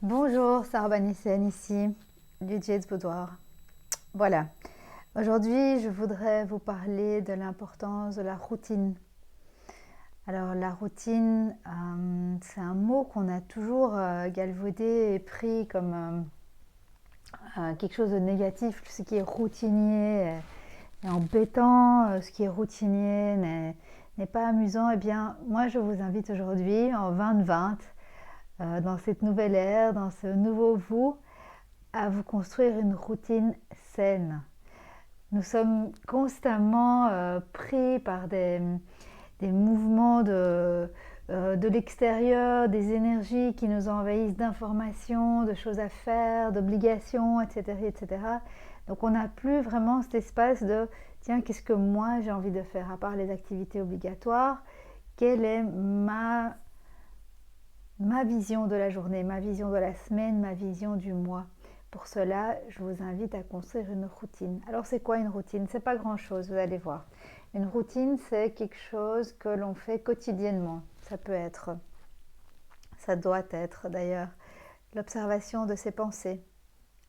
Bonjour, Sarah Banissen ici, du Jazz Boudoir. Voilà, aujourd'hui je voudrais vous parler de l'importance de la routine. Alors la routine, c'est un mot qu'on a toujours galvaudé et pris comme quelque chose de négatif. Ce qui est routinier est embêtant, ce qui est routinier n'est pas amusant. Eh bien, moi je vous invite aujourd'hui en 2020, dans cette nouvelle ère, dans ce nouveau vous, à vous construire une routine saine. Nous sommes constamment pris par des mouvements de l'extérieur, des énergies qui nous envahissent d'informations, de choses à faire, d'obligations, etc., etc. Donc on n'a plus vraiment cet espace de tiens, qu'est-ce que moi j'ai envie de faire à part les activités obligatoires? Quelle est ma vision de la journée, ma vision de la semaine, ma vision du mois? Pour cela, je vous invite à construire une routine. Alors, c'est quoi une routine? C'est pas grand-chose, vous allez voir. Une routine, c'est quelque chose que l'on fait quotidiennement. Ça doit être d'ailleurs, l'observation de ses pensées.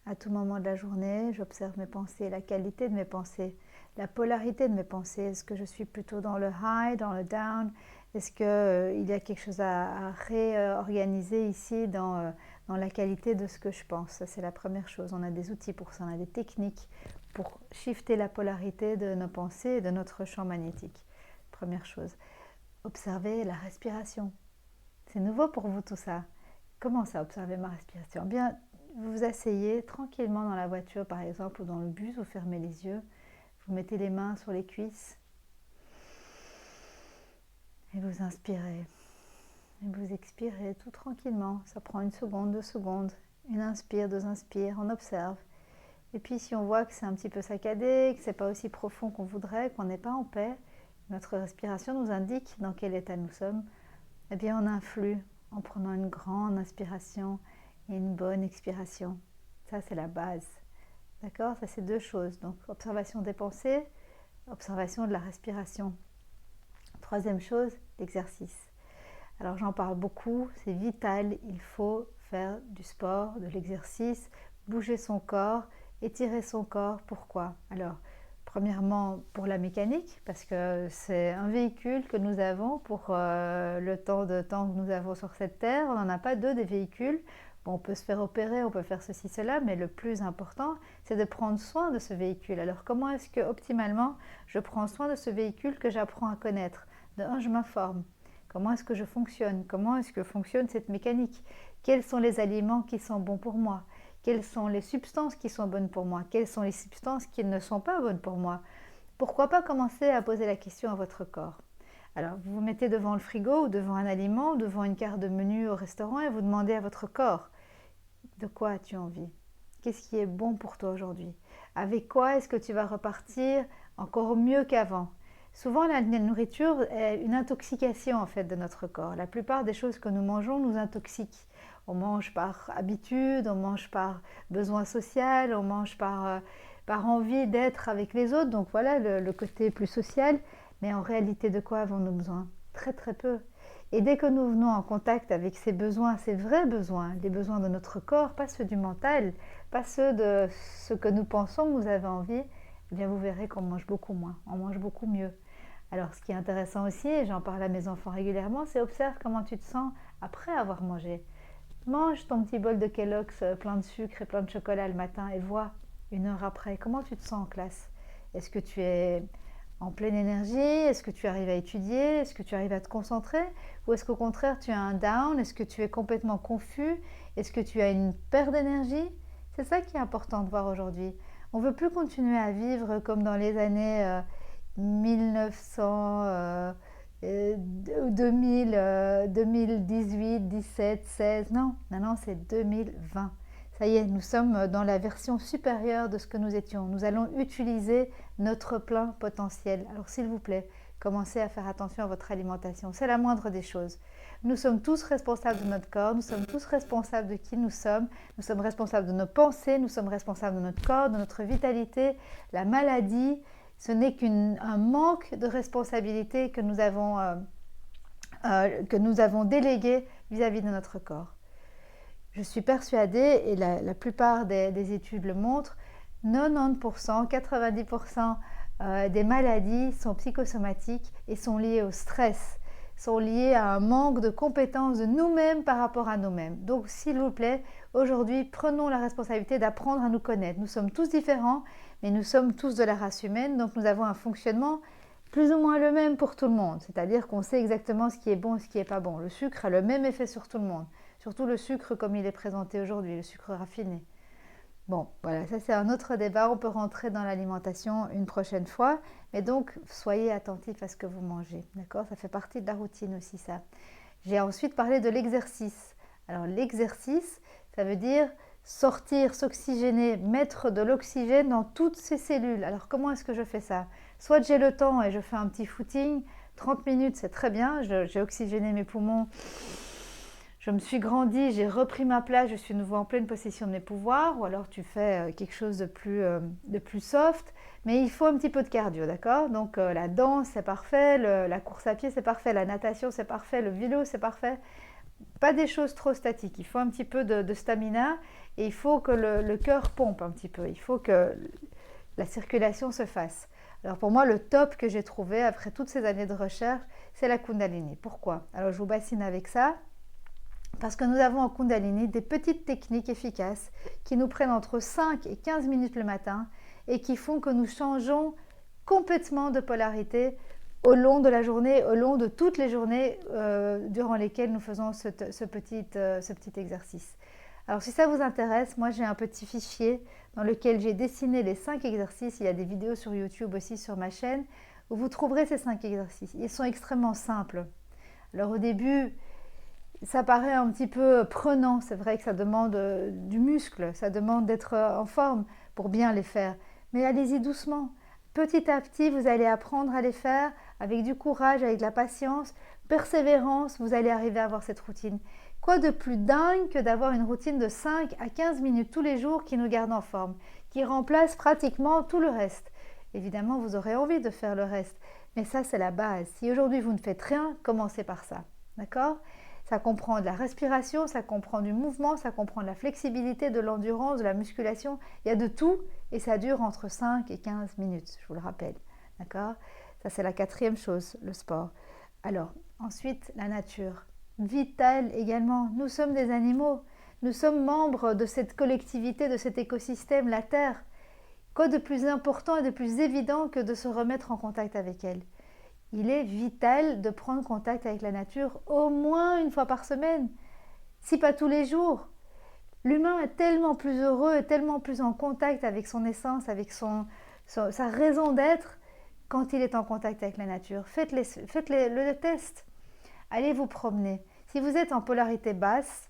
À tout moment de la journée, j'observe mes pensées, la qualité de mes pensées, la polarité de mes pensées. Est-ce que je suis plutôt dans le high, dans le down? Est-ce qu'il y a quelque chose à réorganiser ici dans la qualité de ce que je pense? Ça, c'est la première chose. On a des outils pour ça, on a des techniques pour shifter la polarité de nos pensées et de notre champ magnétique. Première chose. Observer la respiration. C'est nouveau pour vous tout ça. Comment ça, observer ma respiration? Bien, vous vous asseyez tranquillement dans la voiture par exemple ou dans le bus, vous fermez les yeux, vous mettez les mains sur les cuisses et vous inspirez. Et vous expirez tout tranquillement, ça prend 1 seconde, 2 secondes, une inspire, deux inspires, on observe. Et puis si on voit que c'est un petit peu saccadé, que c'est pas aussi profond qu'on voudrait, qu'on n'est pas en paix, notre respiration nous indique dans quel état nous sommes, eh bien on influe en prenant une grande inspiration et une bonne expiration. Ça, c'est la base. D'accord? Ça, c'est deux choses. Donc, observation des pensées, observation de la respiration. Troisième chose, l'exercice. Alors, j'en parle beaucoup, c'est vital. Il faut faire du sport, de l'exercice, bouger son corps, étirer son corps. Pourquoi? Alors, premièrement, pour la mécanique, parce que c'est un véhicule que nous avons pour le temps que nous avons sur cette terre. On n'en a pas deux des véhicules. Bon, on peut se faire opérer, on peut faire ceci, cela, mais le plus important, c'est de prendre soin de ce véhicule. Alors, comment est-ce que, optimalement, je prends soin de ce véhicule que j'apprends à connaître? De un, je m'informe. Comment est-ce que je fonctionne? Comment est-ce que fonctionne cette mécanique? Quels sont les aliments qui sont bons pour moi? Quelles sont les substances qui sont bonnes pour moi? Quelles sont les substances qui ne sont pas bonnes pour moi? Pourquoi pas commencer à poser la question à votre corps? Alors, vous vous mettez devant le frigo ou devant un aliment ou devant une carte de menu au restaurant et vous demandez à votre corps, de quoi as-tu envie? Qu'est-ce qui est bon pour toi aujourd'hui? Avec quoi est-ce que tu vas repartir encore mieux qu'avant? Souvent, la nourriture est une intoxication en fait de notre corps. La plupart des choses que nous mangeons nous intoxiquent. On mange par habitude, on mange par besoin social, on mange par envie d'être avec les autres. Donc voilà le côté plus social. Mais en réalité, de quoi avons-nous besoin? Très très peu. Et dès que nous venons en contact avec ces besoins, ces vrais besoins, les besoins de notre corps, pas ceux du mental, pas ceux de ce que nous pensons que nous avons envie, eh bien vous verrez qu'on mange beaucoup moins, on mange beaucoup mieux. Alors ce qui est intéressant aussi, et j'en parle à mes enfants régulièrement, c'est observe comment tu te sens après avoir mangé. Mange ton petit bol de Kellogg's plein de sucre et plein de chocolat le matin et vois 1 heure après comment tu te sens en classe. Est-ce que tu es en pleine énergie? Est-ce que tu arrives à étudier? Est-ce que tu arrives à te concentrer? Ou est-ce qu'au contraire tu as un down? Est-ce que tu es complètement confus? Est-ce que tu as une perte d'énergie? C'est ça qui est important de voir aujourd'hui. On ne veut plus continuer à vivre comme dans les années 1900, 2000, 2018, 17, 16. Non, non, c'est 2020. Ça y est, nous sommes dans la version supérieure de ce que nous étions. Nous allons utiliser notre plein potentiel. Alors s'il vous plaît, commencez à faire attention à votre alimentation. C'est la moindre des choses. Nous sommes tous responsables de notre corps, nous sommes tous responsables de qui nous sommes responsables de nos pensées, nous sommes responsables de notre corps, de notre vitalité. La maladie, ce n'est qu'un manque de responsabilité que nous avons délégué vis-à-vis de notre corps. Je suis persuadée, et la plupart des études le montrent, 90%, 90% des maladies sont psychosomatiques et sont liées au stress, sont liées à un manque de compétence de nous-mêmes par rapport à nous-mêmes. Donc, s'il vous plaît, aujourd'hui, prenons la responsabilité d'apprendre à nous connaître. Nous sommes tous différents, mais nous sommes tous de la race humaine, donc nous avons un fonctionnement plus ou moins le même pour tout le monde. C'est-à-dire qu'on sait exactement ce qui est bon et ce qui n'est pas bon. Le sucre a le même effet sur tout le monde, surtout le sucre comme il est présenté aujourd'hui, le sucre raffiné. Bon, voilà, ça c'est un autre débat, on peut rentrer dans l'alimentation une prochaine fois, mais donc soyez attentifs à ce que vous mangez, d'accord? Ça fait partie de la routine aussi ça. J'ai ensuite parlé de l'exercice. Alors l'exercice, ça veut dire sortir, s'oxygéner, mettre de l'oxygène dans toutes ces cellules. Alors comment est-ce que je fais ça? Soit j'ai le temps et je fais un petit footing, 30 minutes c'est très bien, j'ai oxygéné mes poumons, je me suis grandi, j'ai repris ma place, je suis nouveau en pleine possession de mes pouvoirs, ou alors tu fais quelque chose de plus soft, mais il faut un petit peu de cardio, d'accord? Donc la danse c'est parfait, la course à pied c'est parfait, la natation c'est parfait, le vélo c'est parfait. Pas des choses trop statiques, il faut un petit peu de stamina et il faut que le cœur pompe un petit peu, il faut que la circulation se fasse. Alors pour moi, le top que j'ai trouvé après toutes ces années de recherche, c'est la Kundalini. Pourquoi? Alors je vous bassine avec ça. Parce que nous avons en Kundalini des petites techniques efficaces qui nous prennent entre 5 et 15 minutes le matin et qui font que nous changeons complètement de polarité au long de la journée, au long de toutes les journées durant lesquelles nous faisons ce petit exercice. Alors si ça vous intéresse, moi j'ai un petit fichier dans lequel j'ai dessiné les 5 exercices. Il y a des vidéos sur YouTube aussi sur ma chaîne où vous trouverez ces 5 exercices. Ils sont extrêmement simples. Alors au début, ça paraît un petit peu prenant, c'est vrai que ça demande du muscle, ça demande d'être en forme pour bien les faire. Mais allez-y doucement. Petit à petit, vous allez apprendre à les faire avec du courage, avec de la patience, persévérance, vous allez arriver à avoir cette routine. Quoi de plus dingue que d'avoir une routine de 5 à 15 minutes tous les jours qui nous garde en forme, qui remplace pratiquement tout le reste. Évidemment, vous aurez envie de faire le reste, mais ça c'est la base. Si aujourd'hui vous ne faites rien, commencez par ça. D'accord ? Ça comprend de la respiration, ça comprend du mouvement, ça comprend de la flexibilité, de l'endurance, de la musculation. Il y a de tout et ça dure entre 5 et 15 minutes, je vous le rappelle. D'accord? Ça, c'est la 4e chose, le sport. Alors, ensuite, la nature. Vitale également. Nous sommes des animaux. Nous sommes membres de cette collectivité, de cet écosystème, la Terre. Quoi de plus important et de plus évident que de se remettre en contact avec elle? Il est vital de prendre contact avec la nature au moins une fois par semaine, si pas tous les jours. L'humain est tellement plus heureux et tellement plus en contact avec son essence, avec sa raison d'être quand il est en contact avec la nature. Faites le test. Allez vous promener. Si vous êtes en polarité basse,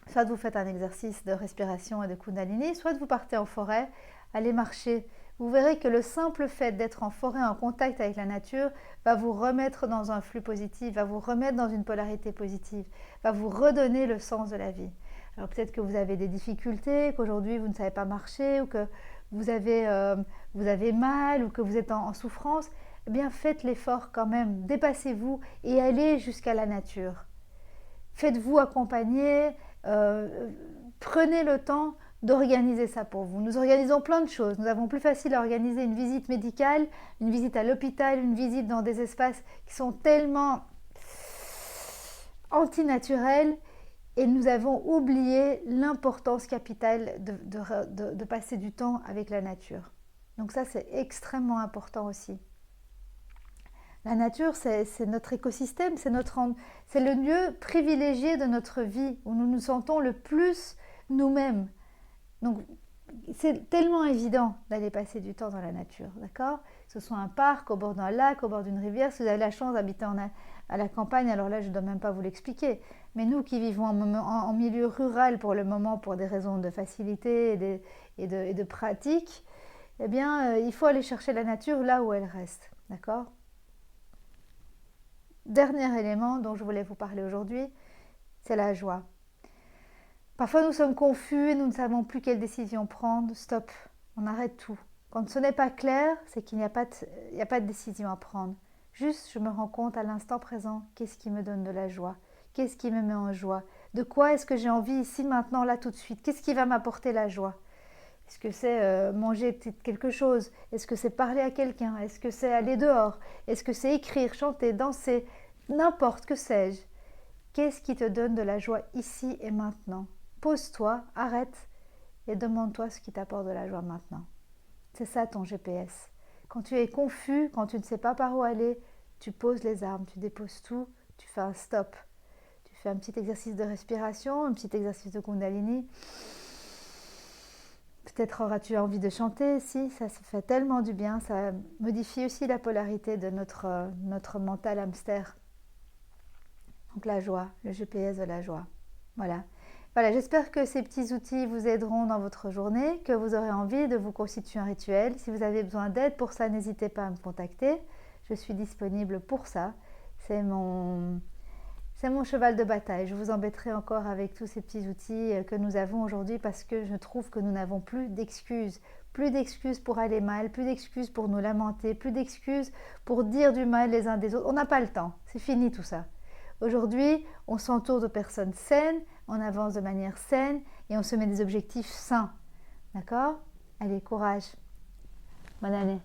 soit vous faites un exercice de respiration et de Kundalini, soit vous partez en forêt, allez marcher. Vous verrez que le simple fait d'être en forêt, en contact avec la nature, va vous remettre dans un flux positif, va vous remettre dans une polarité positive, va vous redonner le sens de la vie. Alors peut-être que vous avez des difficultés, qu'aujourd'hui vous ne savez pas marcher, ou que vous avez mal, ou que vous êtes en souffrance. Eh bien faites l'effort quand même, dépassez-vous et allez jusqu'à la nature. Faites-vous accompagner, prenez le temps d'organiser ça pour vous. Nous organisons plein de choses. Nous avons plus facile à organiser une visite médicale, une visite à l'hôpital, une visite dans des espaces qui sont tellement antinaturels et nous avons oublié l'importance capitale de passer du temps avec la nature. Donc ça, c'est extrêmement important aussi. La nature, c'est notre écosystème, c'est le lieu privilégié de notre vie, où nous nous sentons le plus nous-mêmes. Donc, c'est tellement évident d'aller passer du temps dans la nature, d'accord? Que ce soit un parc, au bord d'un lac, au bord d'une rivière. Si vous avez la chance d'habiter à la campagne, alors là, je ne dois même pas vous l'expliquer. Mais nous qui vivons en milieu rural pour le moment, pour des raisons de facilité et de pratique, eh bien, il faut aller chercher la nature là où elle reste, d'accord? Dernier élément dont je voulais vous parler aujourd'hui, c'est la joie. Parfois nous sommes confus et nous ne savons plus quelle décision prendre. Stop, on arrête tout. Quand ce n'est pas clair, c'est qu'il n'y a pas de décision à prendre. Juste, je me rends compte à l'instant présent, qu'est-ce qui me donne de la joie? Qu'est-ce qui me met en joie? De quoi est-ce que j'ai envie ici, maintenant, là, tout de suite? Qu'est-ce qui va m'apporter la joie? Est-ce que c'est manger quelque chose? Est-ce que c'est parler à quelqu'un? Est-ce que c'est aller dehors? Est-ce que c'est écrire, chanter, danser? N'importe, que sais-je? Qu'est-ce qui te donne de la joie ici et maintenant? Pose-toi, arrête et demande-toi ce qui t'apporte de la joie maintenant. C'est ça ton GPS. Quand tu es confus, quand tu ne sais pas par où aller, tu poses les armes, tu déposes tout, tu fais un stop. Tu fais un petit exercice de respiration, un petit exercice de Kundalini. Peut-être auras-tu envie de chanter, si, ça se fait tellement du bien, ça modifie aussi la polarité de notre mental hamster. Donc la joie, le GPS de la joie. Voilà. Voilà, j'espère que ces petits outils vous aideront dans votre journée, que vous aurez envie de vous constituer un rituel. Si vous avez besoin d'aide pour ça, n'hésitez pas à me contacter. Je suis disponible pour ça. C'est mon cheval de bataille. Je vous embêterai encore avec tous ces petits outils que nous avons aujourd'hui parce que je trouve que nous n'avons plus d'excuses. Plus d'excuses pour aller mal, plus d'excuses pour nous lamenter, plus d'excuses pour dire du mal les uns des autres. On n'a pas le temps. C'est fini tout ça. Aujourd'hui, on s'entoure de personnes saines, on avance de manière saine et on se met des objectifs sains. D'accord? Allez, courage. Bonne année.